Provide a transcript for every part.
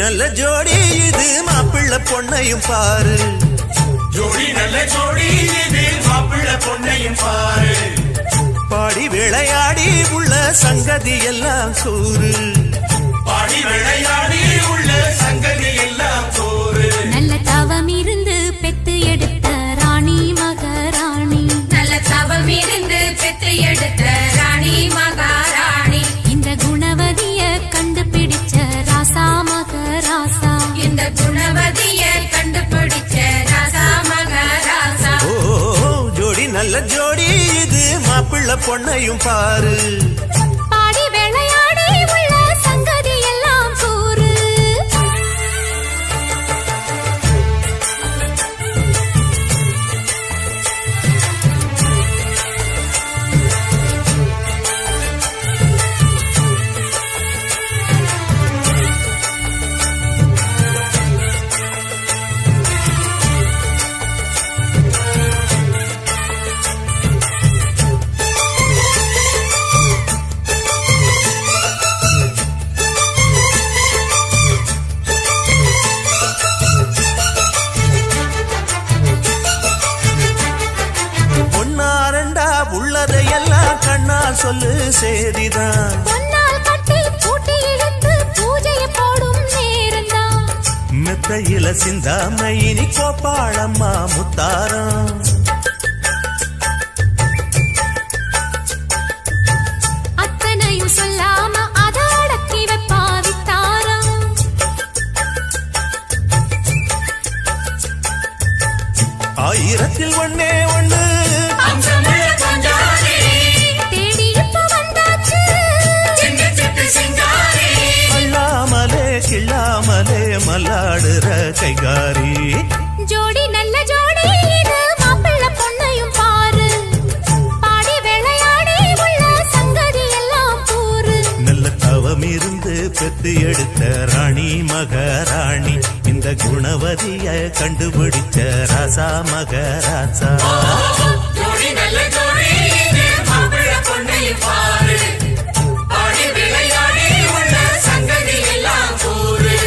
நல்ல ஜோடி இது மாப்பிள்ள பொண்ணையும் பாரு ஜோடி நல்ல ஜோடி இது மாப்பிள்ள பொண்ணையும் பாரு பாடி விளையாடி உள்ள சங்கதி எல்லாம் கூறு பாடி விளையாடி உள்ள சங்கதி எல்லாம் கூறு நல்ல தவம் இருந்து பெத்து எடுத்த ராணி மகாராணி நல்ல தவம் இருந்து பெத்து எடுத்த ராணி மகாராணி இந்த குணவதிய கண்டுபிடிச்ச ராசா மகராசா இந்த குணவதிய கண்டுபிடிச்ச ராசா மகாராசா ஓ ஜோடி நல்ல ஜோடி இது மாப்பிள்ள பொண்ணையும் பாரு பாடி விளையாடி உள்ள சங்கதி எல்லாம் கூறு பொன்னாரண்டா உள்ளதையெல்லாம் கண்ணால் சொல்லு சேதிதான் பொன்னால் கட்டி பூட்டி இழுத்து பூஜையை போடும் நேரம்தான் மெத்தையில சிந்தாம இனி கோப்பாளம்மா முத்தாரம் அத்தனையும் சொல்லாம அதாடக்கி வைப்பா வித்தாரம் ஆயிரத்தில் ஒண்ணே ஒண்ணு அம்சமுள்ள கொஞ்சாரி தேடி இப்ப வந்தாச்சு சின்ன சிட்டு சிங்காரி அள்ளாமலே கிள்ளாமலே மல்லாடுற கைகாரி ஜோடி நல்ல ஜோடி இது மாப்பிள்ள பொண்ணையும் பாரு பாடி விளையாடி உள்ள சங்கதி எல்லாம் கூறு நல்ல தவம் இருந்து பெத்து எடுத்த ராணி மகாராணி இந்த குணவதிய கண்டுபிடிச்ச ராசா மகராசா ஜோடி நல்ல ஜோடி இது மாப்பிள்ள பொண்ணையும் பாரு பாடி விளையாடி உள்ள சங்கதி எல்லாம் கூறு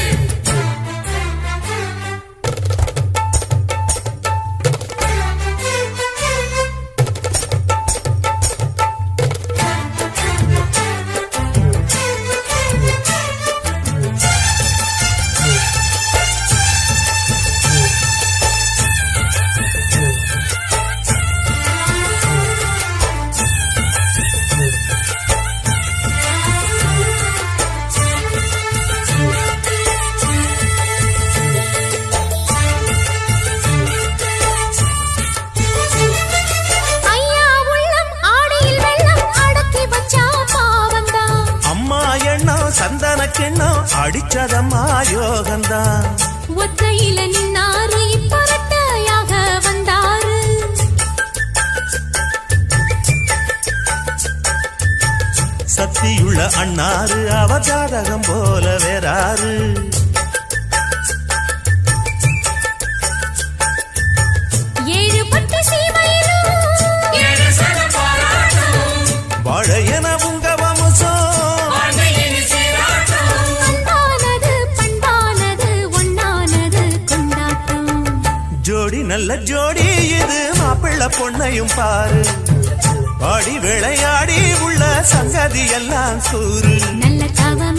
ஐயா உள்ளம் ஆடியில் வெள்ளம் அடக்கி வச்சா பாவந்தான் அம்மா எண்ணம் சந்தன கிண்ணம் அடிச்சதம்மா யோகந்தான் ஒத்தையில நின்னாரு இப்ப ரெட்டையாக வந்தாரு சக்தியுள்ள அண்ணாரு அவ ஜாதகம் போல வேறாரு ஏழு பட்டு சீமையிலும் ஏழு சத பாராட்டும் வாழையன உங்க வம்சம் வாழ்க்கையின் சீராட்டும் அன்பானது பண்பானது ஒண்ணானது கொண்டாட்டம் ஜோடி நல்ல ஜோடி இது மாப்பிள்ள பொண்ணையும் பாரு பாடி விளையாடி உள்ள சங்கதி எல்லாம் கூறு நல்ல தவம்